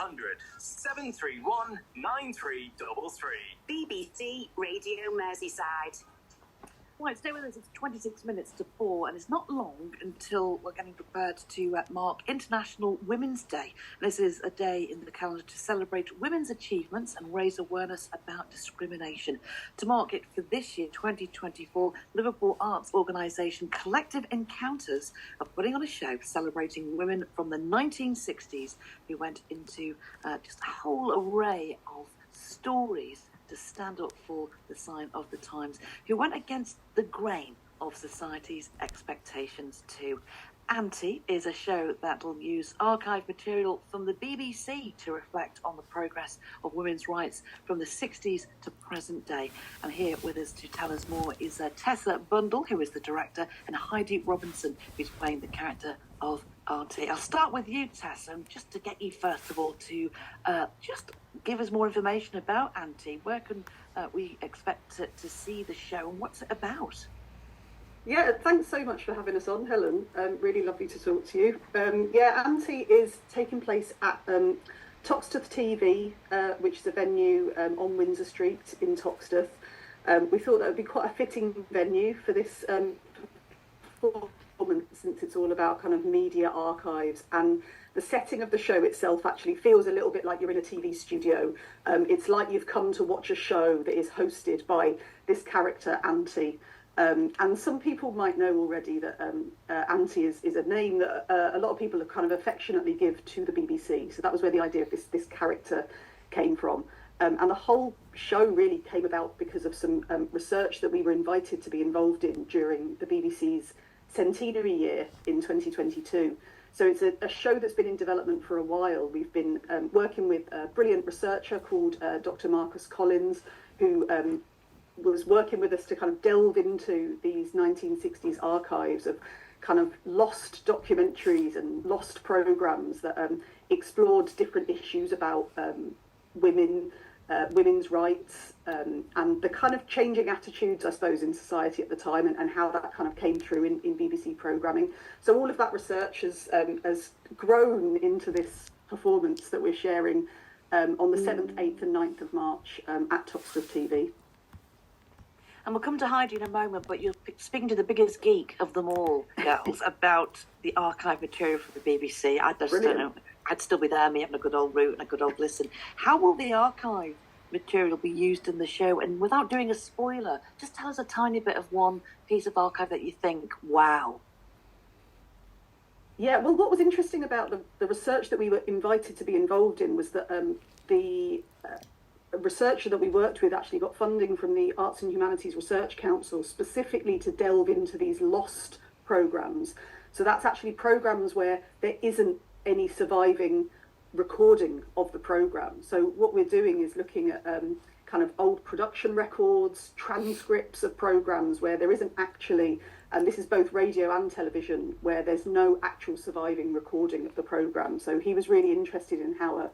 0800 731 9333. BBC Radio Merseyside. Right, stay with us. It's 26 minutes to 4, and it's not long until we're getting prepared to mark International Women's Day. This is a day in the calendar to celebrate women's achievements and raise awareness about discrimination. To mark it for this year, 2024, Liverpool arts organisation Collective Encounters are putting on a show celebrating women from the 1960s who went into just a whole array of stories to stand up for the sign of the times, who went against the grain of society's expectations too. Auntie is a show that will use archive material from the BBC to reflect on the progress of women's rights from the 60s to present day. And here with us to tell us more is Tessa Bundle, who is the director, and Heidi Robinson, who's playing the character of Auntie. I'll start with you, Tessa, and just to get you first of all to just give us more information about Auntie. Where can we expect to see the show, and what's it about? Yeah, thanks so much for having us on, Helen. Really lovely to talk to you. Auntie is taking place at Toxteth TV, which is a venue on Windsor Street in Toxteth. We thought that would be quite a fitting venue for this performance, since it's all about kind of media archives, and the setting of the show itself actually feels a little bit like you're in a TV studio. It's like you've come to watch a show that is hosted by this character, Auntie. And some people might know already that Auntie is a name that a lot of people have kind of affectionately give to the BBC. So that was where the idea of this character came from. And the whole show really came about because of some research that we were invited to be involved in during the BBC's centenary year in 2022. So it's a show that's been in development for a while. We've been working with a brilliant researcher called Dr. Marcus Collins, who was working with us to kind of delve into these 1960s archives of kind of lost documentaries and lost programmes that explored different issues about women's rights, and the kind of changing attitudes, I suppose, in society at the time, and how that kind of came through in BBC programming. So all of that research has grown into this performance that we're sharing on the 7th, 8th and 9th of March at Toxteth TV. And we'll come to Heidi in a moment, but you're speaking to the biggest geek of them all, girls, about the archive material for the BBC. I just don't know. I'd still be there, me having a good old root and a good old listen. How will the archive material be used in the show? And without doing a spoiler, just tell us a tiny bit of one piece of archive that you think, wow. Yeah, well, what was interesting about the research that we were invited to be involved in was that the researcher that we worked with actually got funding from the Arts and Humanities Research Council specifically to delve into these lost programmes. So that's actually programmes where there isn't any surviving recording of the programme. So what we're doing is looking at kind of old production records, transcripts of programmes where there isn't actually, and this is both radio and television, where there's no actual surviving recording of the programme. So he was really interested in how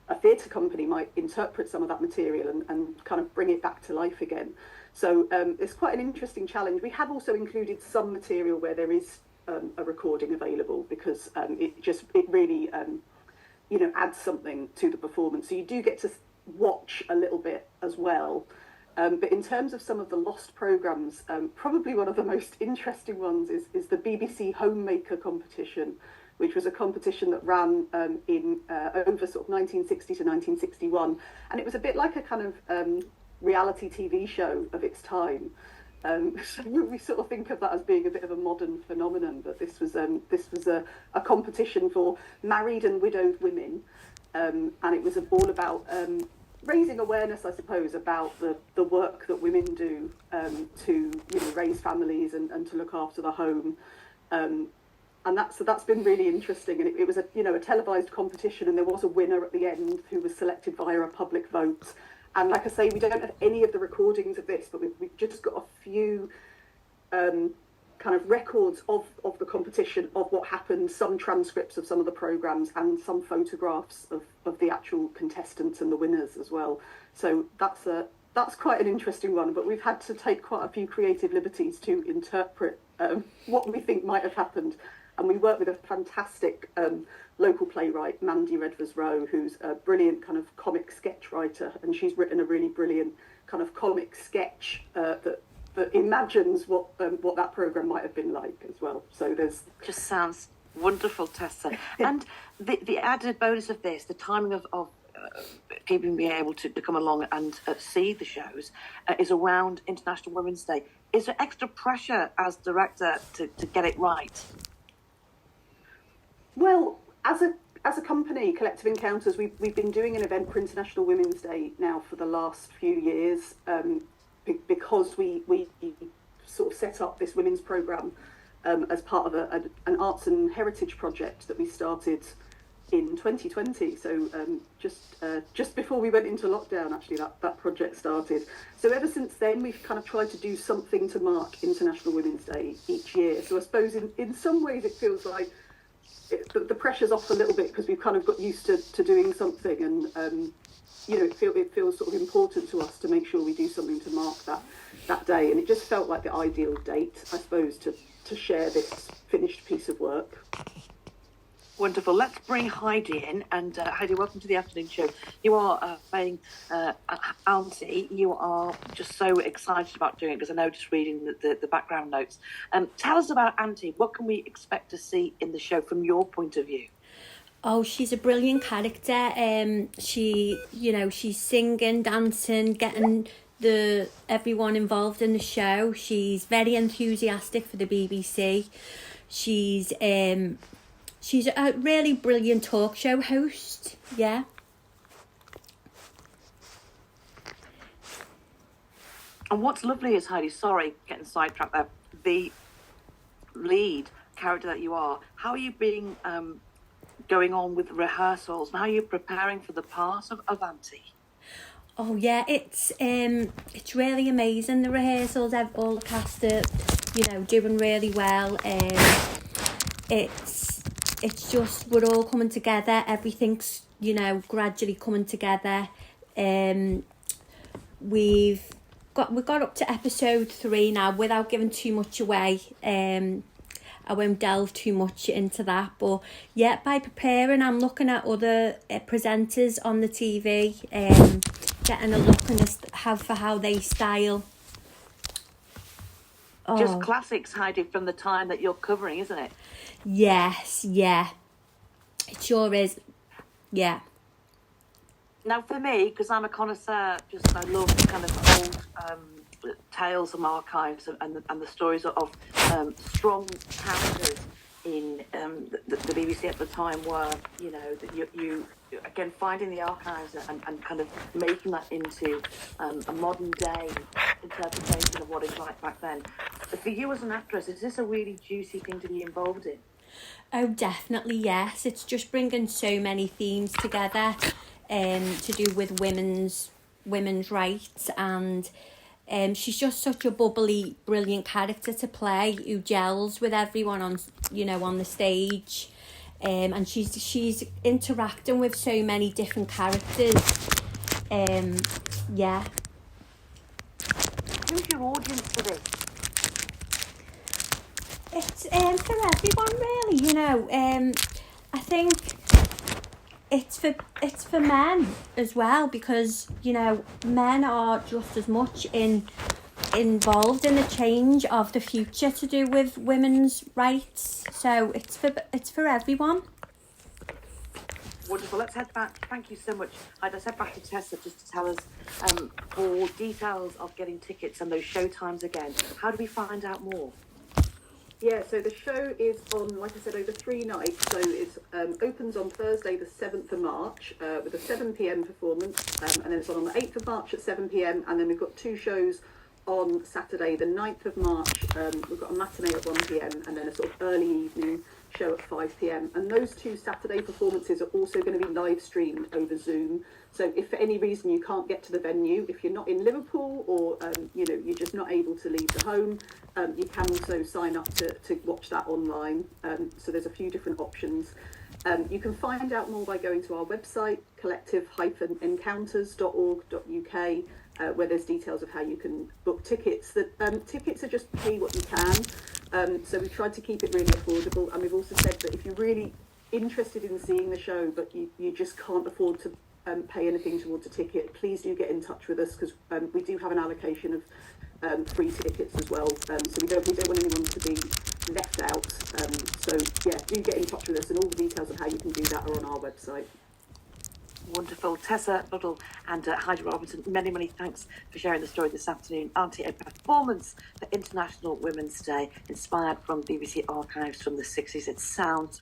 a theatre company might interpret some of that material and kind of bring it back to life again. So it's quite an interesting challenge. We have also included some material where there is a recording available, because it really adds something to the performance. So you do get to watch a little bit as well. But in terms of some of the lost programmes, probably one of the most interesting ones is the BBC Homemaker competition, which was a competition that ran in over sort of 1960 to 1961. And it was a bit like a kind of reality TV show of its time. So we sort of think of that as being a bit of a modern phenomenon, but this was a competition for married and widowed women, and it was all about raising awareness, I suppose, about the work that women do to raise families and to look after the home. And that's been really interesting, and it was a televised competition, and there was a winner at the end who was selected via a public vote. And like I say, we don't have any of the recordings of this, but we've just got a few kind of records of the competition, of what happened, some transcripts of some of the programmes, and some photographs of the actual contestants and the winners as well. So that's quite an interesting one, but we've had to take quite a few creative liberties to interpret what we think might have happened. And we work with a fantastic local playwright, Mandy Redvers-Rowe, who's a brilliant kind of comic sketch writer, and she's written a really brilliant kind of comic sketch that imagines what that programme might have been like as well. So there's... Just sounds wonderful, Tessa. And the added bonus of this, the timing of people being able to come along and see the shows is around International Women's Day. Is there extra pressure as director to get it right? Well, as a company, Collective Encounters, we've been doing an event for International Women's Day now for the last few years, because we sort of set up this women's programme as part of an arts and heritage project that we started in 2020. So just before we went into lockdown, actually, that project started. So ever since then, we've kind of tried to do something to mark International Women's Day each year. So I suppose in some ways it feels like the pressure's off a little bit because we've kind of got used to doing something, and it feels sort of important to us to make sure we do something to mark that day. And it just felt like the ideal date, I suppose, to share this finished piece of work. Wonderful. Let's bring Heidi in. And Heidi, welcome to the afternoon show. You are playing Auntie. You are just so excited about doing it, because I know just reading the background notes. Tell us about Auntie. What can we expect to see in the show from your point of view? Oh, she's a brilliant character. She's singing, dancing, getting everyone involved in the show. She's very enthusiastic for the BBC. She's a really brilliant talk show host. Yeah. And what's lovely is, Heidi, sorry, getting sidetracked there, the lead character that you are, how are you being going on with rehearsals, and how are you preparing for the part of Auntie? Oh yeah, it's really amazing, the rehearsals. All the cast are, doing really well. It's just, we're all coming together. Everything's, gradually coming together. We've got up to episode 3 now, without giving too much away. I won't delve too much into that, but yeah, by preparing, I'm looking at other presenters on the TV, getting a look at how they style. Just classics, Heidi, from the time that you're covering, isn't it? Yes, yeah. It sure is, yeah. Now, for me, because I'm a connoisseur, I love kind of old tales from archives and the stories of strong characters in the BBC at the time, were, you again, finding the archives and kind of making that into a modern day interpretation of what it's like back then. But for you as an actress, is this a really juicy thing to be involved in? Oh, definitely, yes. It's just bringing so many themes together to do with women's rights, and she's just such a bubbly, brilliant character to play, who gels with everyone on the stage, and she's interacting with so many different characters. Yeah. Who's your audience for this? It's for everyone, really. I think it's for men as well, because men are just as much involved in the change of the future to do with women's rights. So it's for everyone. Wonderful. Let's head back. Thank you so much. Let's head back to Tessa just to tell us for details of getting tickets and those show times again. How do we find out more? Yeah, so the show is on, like I said, over 3 nights. So it opens on Thursday, the 7th of March, with a 7 p.m. performance, and then it's on the 8th of March at 7 p.m. And then we've got 2 shows on Saturday, the 9th of March. We've got a matinee at 1 p.m. and then a sort of early evening show at 5 p.m. And those 2 Saturday performances are also going to be live streamed over Zoom. So if for any reason you can't get to the venue, if you're not in Liverpool, or you're just not able to leave the home, you can also sign up to watch that online. So there's a few different options. You can find out more by going to our website, collective-encounters.org.uk, where there's details of how you can book tickets. Tickets are just pay what you can. So we've tried to keep it really affordable, and we've also said that if you're really interested in seeing the show but you just can't afford to pay anything towards a ticket, please do get in touch with us, because we do have an allocation of free tickets as well. So we don't want anyone to be left out. So yeah, do get in touch with us, and all the details of how you can do that are on our website. Wonderful. Tessa Buddle and Heidi Robinson, many, many thanks for sharing the story this afternoon. Auntie, a performance for International Women's Day, inspired from BBC archives from the 60s. It sounds